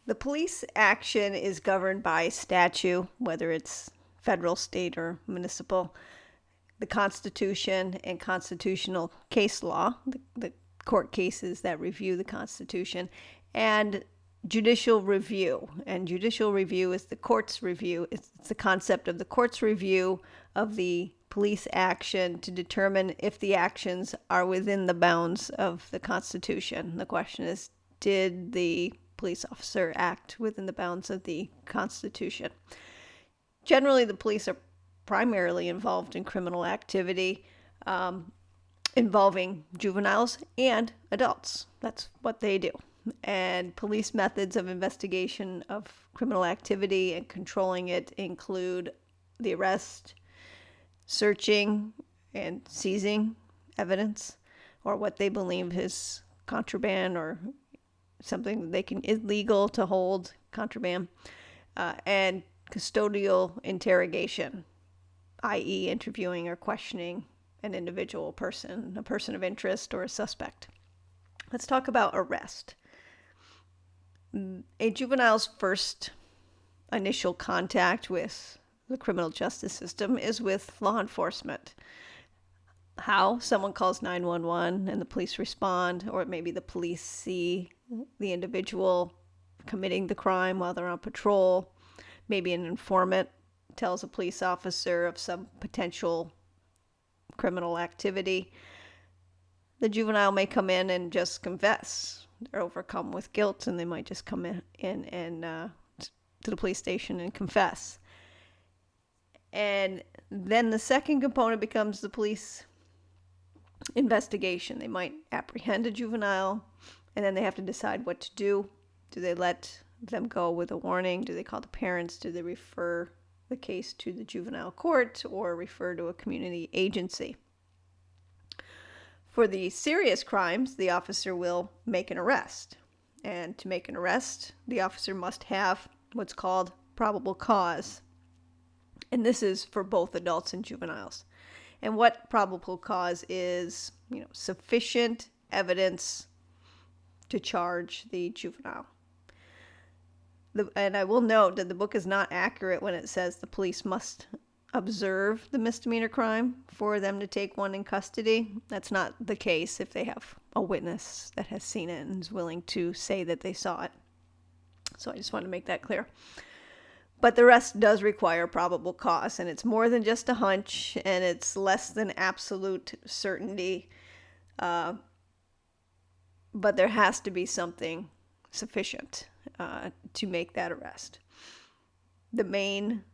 The police action is governed by statute, whether it's federal, state, or municipal, the Constitution, and constitutional case law, the court cases that review the Constitution, and judicial review. And judicial review is the court's review. It's the concept of the court's review of the police action to determine if the actions are within the bounds of the Constitution. The question is, did the police officer act within the bounds of the Constitution? Generally, the police are primarily involved in criminal activity involving juveniles and adults. That's what they do. And police methods of investigation of criminal activity and controlling it include the arrest, searching, and seizing evidence or what they believe is contraband or something that they can illegal to hold contraband, and custodial interrogation, i.e. interviewing or questioning an individual person, a person of interest, or a suspect. Let's talk about arrest. A juvenile's first initial contact with the criminal justice system is with law enforcement. How? Someone calls 911 and the police respond, or maybe the police see the individual committing the crime while they're on patrol. Maybe an informant tells a police officer of some potential criminal activity. The juvenile may come in and just confess. They're overcome with guilt and they might just come in and to the police station and confess. And then the second component becomes the police investigation. They might apprehend a juvenile and then they have to decide what to do. Do they let them go with a warning? Do they call the parents? Do they refer the case to the juvenile court or refer to a community agency? For the serious crimes, the officer will make an arrest. And to make an arrest, the officer must have what's called probable cause. And this is for both adults and juveniles. And what probable cause is, sufficient evidence to charge the juvenile. And I will note that the book is not accurate when it says the police must observe the misdemeanor crime for them to take one in custody. That's not the case if they have a witness that has seen it and is willing to say that they saw it. So I just want to make that clear. But the rest does require probable cause, and it's more than just a hunch, and it's less than absolute certainty. But there has to be something sufficient to make that arrest. The main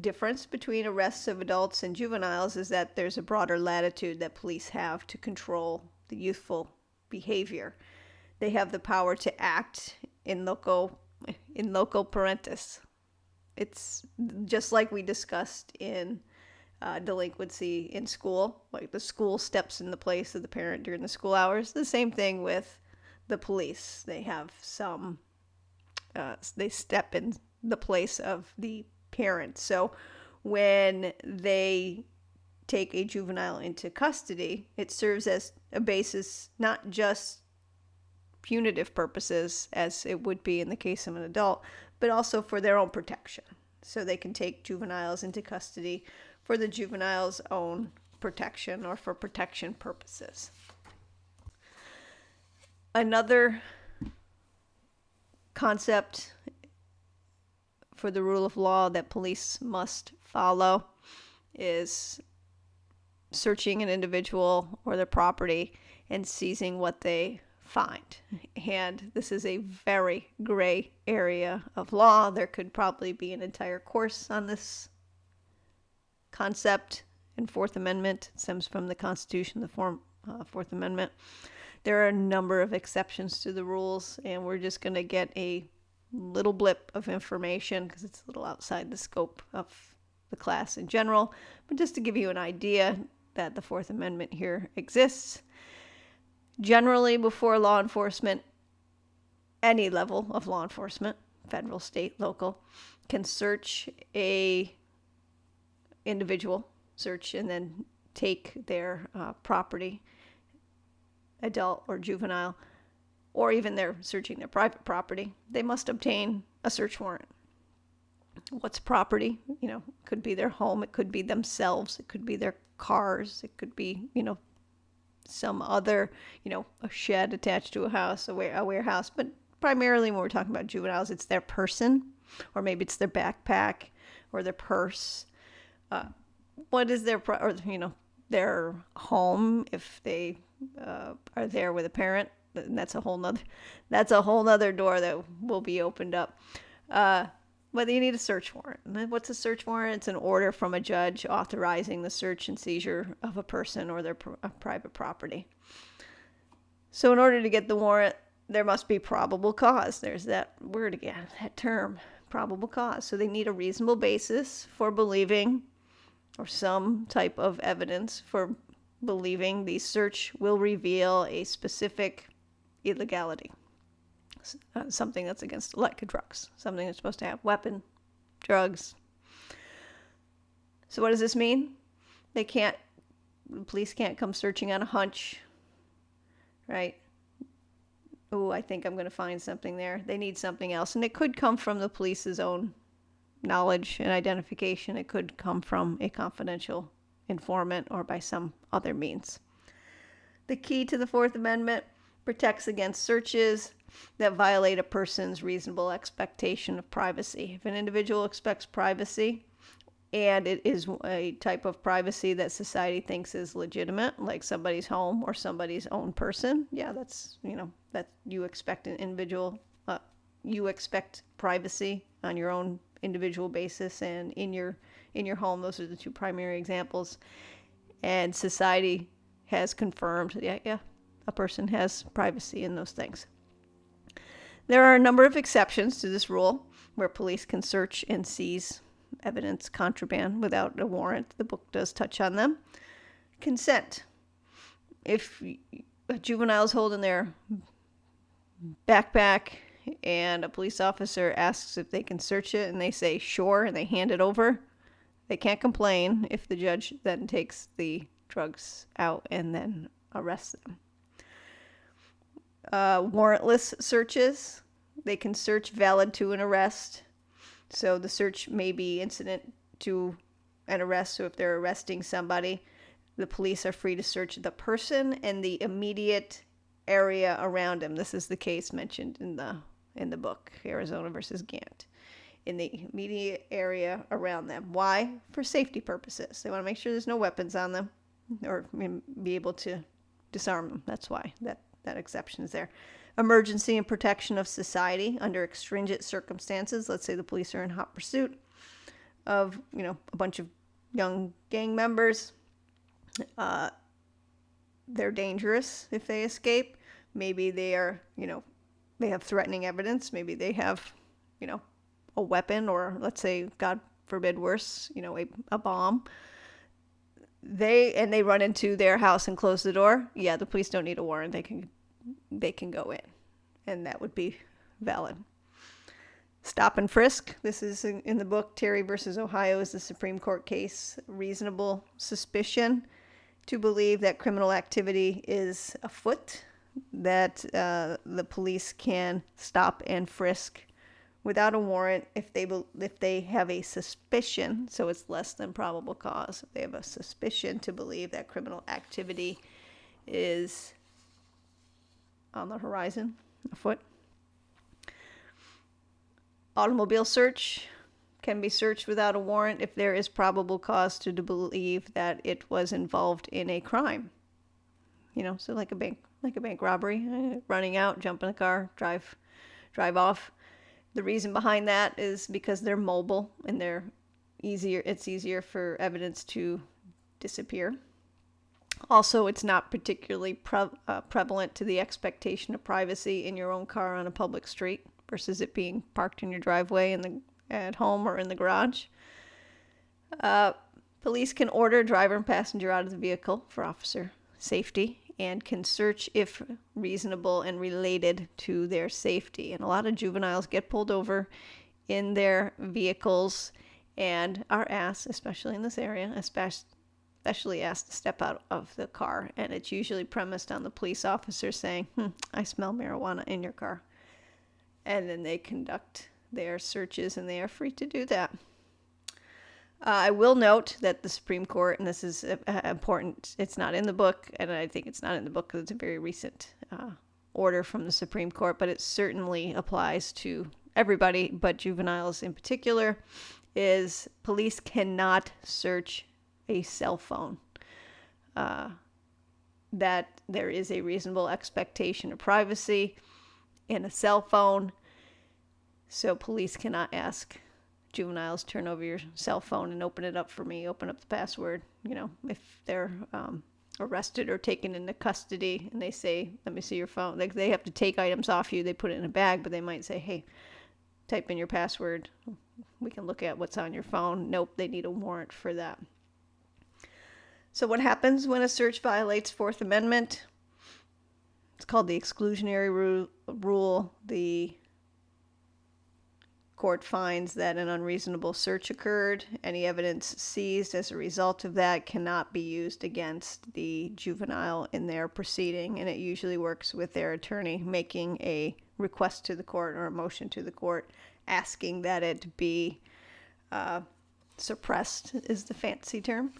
difference between arrests of adults and juveniles is that there's a broader latitude that police have to control the youthful behavior. They have the power to act in loco parentis. It's just like we discussed in delinquency in school, like the school steps in the place of the parent during the school hours. The same thing with the police. They have they step in the place of the parent. So when they take a juvenile into custody, it serves as a basis, not just punitive purposes, as it would be in the case of an adult, but also for their own protection. So they can take juveniles into custody for the juvenile's own protection or for protection purposes. Another concept for the rule of law that police must follow is searching an individual or their property and seizing what they find. And this is a very gray area of law. There could probably be an entire course on this concept in Fourth Amendment. It stems from the Constitution, the Fourth Amendment. There are a number of exceptions to the rules, and we're just going to get a little blip of information because it's a little outside the scope of the class in general. But just to give you an idea that the Fourth Amendment here exists. Generally, before law enforcement, any level of law enforcement, federal, state, local, can search a individual, search and then take their property, adult or juvenile, or even they're searching their private property, they must obtain a search warrant. What's property? It could be their home, it could be themselves, it could be their cars, it could be, some other, a shed attached to a house, a warehouse. But primarily when we're talking about juveniles, it's their person, or maybe it's their backpack or their purse. What is their home if they are there with a parent? And that's a whole nother door that will be opened up. Whether you need a search warrant. And what's a search warrant? It's an order from a judge authorizing the search and seizure of a person or their private property. So in order to get the warrant, there must be probable cause. There's that word again, that term, probable cause. So they need a reasonable basis for believing, or some type of evidence for believing the search will reveal a specific illegality. Something that's against, like drugs, something that's supposed to have weapon, drugs. So what does this mean? The police can't come searching on a hunch, right? Oh, I think I'm going to find something there. They need something else. And it could come from the police's own knowledge and identification. It could come from a confidential informant or by some other means. The key to the Fourth Amendment protects against searches that violate a person's reasonable expectation of privacy. If an individual expects privacy, and it is a type of privacy that society thinks is legitimate, like somebody's home or somebody's own person, that's, that you expect an individual, you expect privacy on your own individual basis and in your home. Those are the two primary examples. And society has confirmed, a person has privacy in those things. There are a number of exceptions to this rule where police can search and seize evidence, contraband, without a warrant. The book does touch on them. Consent. If a juvenile is holding their backpack and a police officer asks if they can search it and they say sure and they hand it over, they can't complain if the judge then takes the drugs out and then arrests them. Warrantless searches. They can search valid to an arrest. So the search may be incident to an arrest. So if they're arresting somebody, the police are free to search the person and the immediate area around him. This is the case mentioned in the book, Arizona versus Gant. In the immediate area around them. Why? For safety purposes. They want to make sure there's no weapons on them or be able to disarm them. That's why that exception is there. Emergency and protection of society under extringent circumstances. Let's say the police are in hot pursuit of, a bunch of young gang members. They're dangerous if they escape. Maybe they are, they have threatening evidence. Maybe they have, a weapon, or let's say, God forbid, worse, a bomb. They run into their house and close the door. Yeah, the police don't need a warrant. They can go in, and that would be valid. Stop and frisk. This is in the book. Terry versus Ohio is the Supreme Court case. Reasonable suspicion to believe that criminal activity is afoot, that the police can stop and frisk without a warrant if they have a suspicion, so it's less than probable cause. If they have a suspicion to believe that criminal activity is on the horizon, afoot. Automobile search can be searched without a warrant if there is probable cause to believe that it was involved in a crime. So like a bank robbery, running out, jump in a car, drive off. The reason behind that is because they're mobile and it's easier for evidence to disappear. Also, it's not particularly prevalent to the expectation of privacy in your own car on a public street versus it being parked in your driveway at home or in the garage. Police can order driver and passenger out of the vehicle for officer safety and can search if reasonable and related to their safety. And a lot of juveniles get pulled over in their vehicles and are asked, especially in this area, especially asked to step out of the car, and it's usually premised on the police officer saying, I smell marijuana in your car. And then they conduct their searches, and they are free to do that. I will note that the Supreme Court, and this is important, it's not in the book, and I think it's not in the book because it's a very recent order from the Supreme Court, but it certainly applies to everybody, but juveniles in particular, is police cannot search a cell phone. That there is a reasonable expectation of privacy in a cell phone, so police cannot ask juveniles, turn over your cell phone and open it up for me, open up the password. If they're arrested or taken into custody and they say, let me see your phone, like they have to take items off you, they put it in a bag, but they might say, hey, type in your password, we can look at what's on your phone. Nope, they need a warrant for that. So what happens when a search violates Fourth Amendment? It's called the exclusionary rule. The court finds that an unreasonable search occurred. Any evidence seized as a result of that cannot be used against the juvenile in their proceeding, and it usually works with their attorney making a request to the court or a motion to the court asking that it be suppressed, is the fancy term.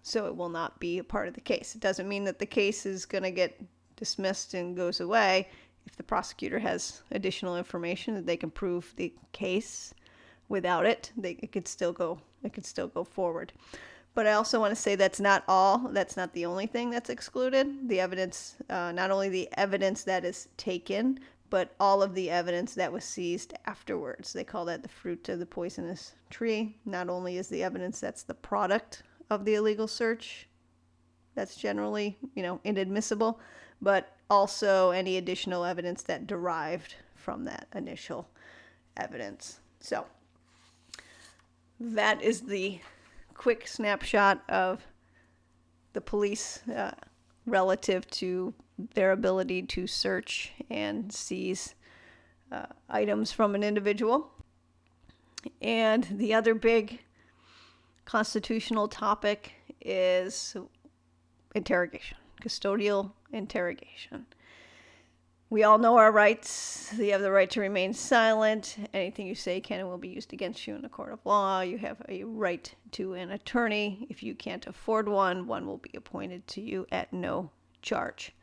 So it will not be a part of the case. It doesn't mean that the case is going to get dismissed and goes away. If the prosecutor has additional information that they can prove the case without it, it could still go forward. But I also want to say that's not the only thing that's excluded. The evidence, not only the evidence that is taken, but all of the evidence that was seized afterwards. They call that the fruit of the poisonous tree. Not only is the evidence that's the product of the illegal search, that's generally, inadmissible, but also any additional evidence that derived from that initial evidence. So that is the quick snapshot of the police relative to their ability to search and seize items from an individual. And the other big constitutional topic is interrogation, custodial interrogation. We all know our rights. You have the right to remain silent. Anything you say can and will be used against you in a court of law. You have a right to an attorney. If you can't afford one will be appointed to you at no charge.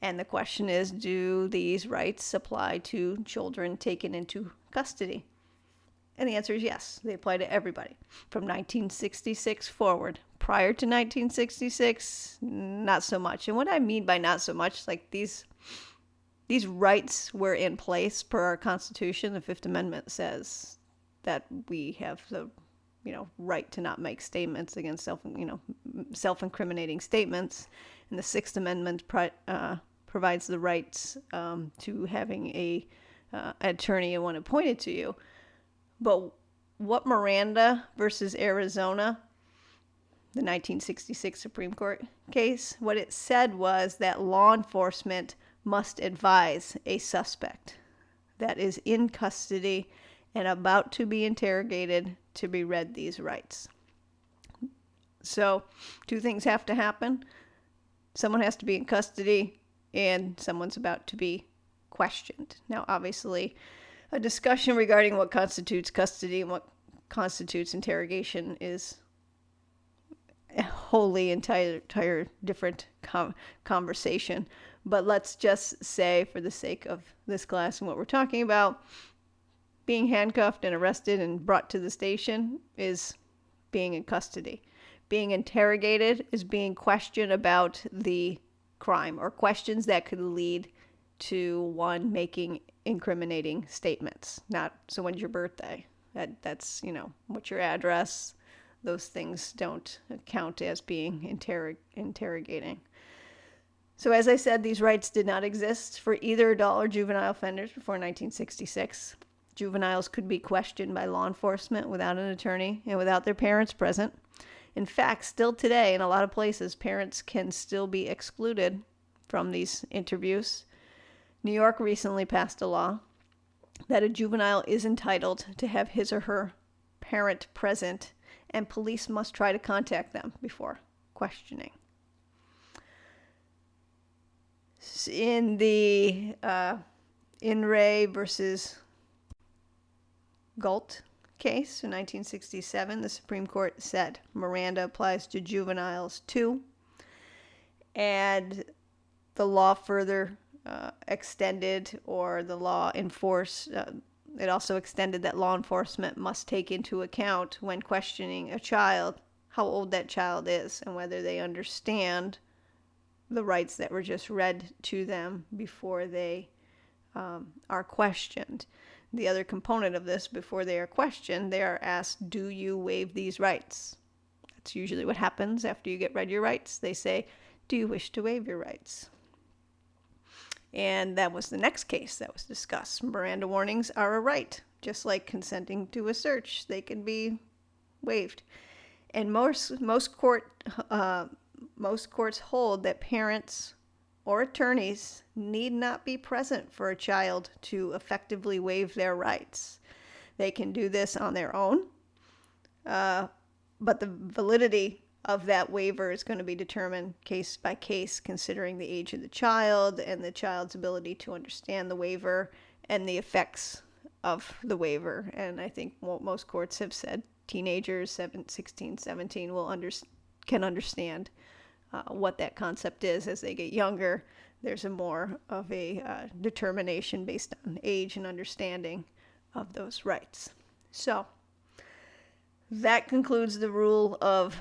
And the question is, do these rights apply to children taken into custody? And the answer is yes. They apply to everybody from 1966 forward. Prior to 1966, not so much. And what I mean by not so much, like these rights were in place per our Constitution. The Fifth Amendment says that we have the, right to not make statements against self-incriminating statements. And the Sixth Amendment provides the rights to having a attorney and one appointed to you. But what Miranda versus Arizona, the 1966 Supreme Court case, what it said was that law enforcement must advise a suspect that is in custody and about to be interrogated to be read these rights. So, two things have to happen. Someone has to be in custody and someone's about to be questioned. Now, obviously, a discussion regarding what constitutes custody and what constitutes interrogation is a wholly entire different conversation. But let's just say, for the sake of this class and what we're talking about, being handcuffed and arrested and brought to the station is being in custody. Being interrogated is being questioned about the crime or questions that could lead to one making incriminating statements. So when's your birthday? That's, what's your address? Those things don't count as being interrogating. So as I said, these rights did not exist for either adult or juvenile offenders before 1966. Juveniles could be questioned by law enforcement without an attorney and without their parents present. In fact, still today, in a lot of places, parents can still be excluded from these interviews. New York recently passed a law that a juvenile is entitled to have his or her parent present and police must try to contact them before questioning. In the In Re versus Galt case in 1967, the Supreme Court said Miranda applies to juveniles too, and the law further extended, or the law enforced, it also extended that law enforcement must take into account when questioning a child how old that child is and whether they understand the rights that were just read to them before they are questioned. The other component of this, before they are questioned, they are asked, do you waive these rights? That's usually what happens after you get read your rights. They say, do you wish to waive your rights? And that was the next case that was discussed. Miranda warnings are a right, just like consenting to a search. They can be waived. And most courts hold that parents or attorneys need not be present for a child to effectively waive their rights. They can do this on their own, but the validity of that waiver is going to be determined case by case, considering the age of the child and the child's ability to understand the waiver and the effects of the waiver. And I think most courts have said teenagers, 16, 17, can understand what that concept is. As they get younger, there's a more of a determination based on age and understanding of those rights. So that concludes the rule of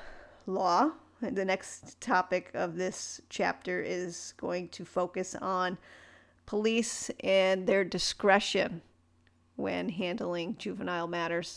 law. The next topic of this chapter is going to focus on police and their discretion when handling juvenile matters.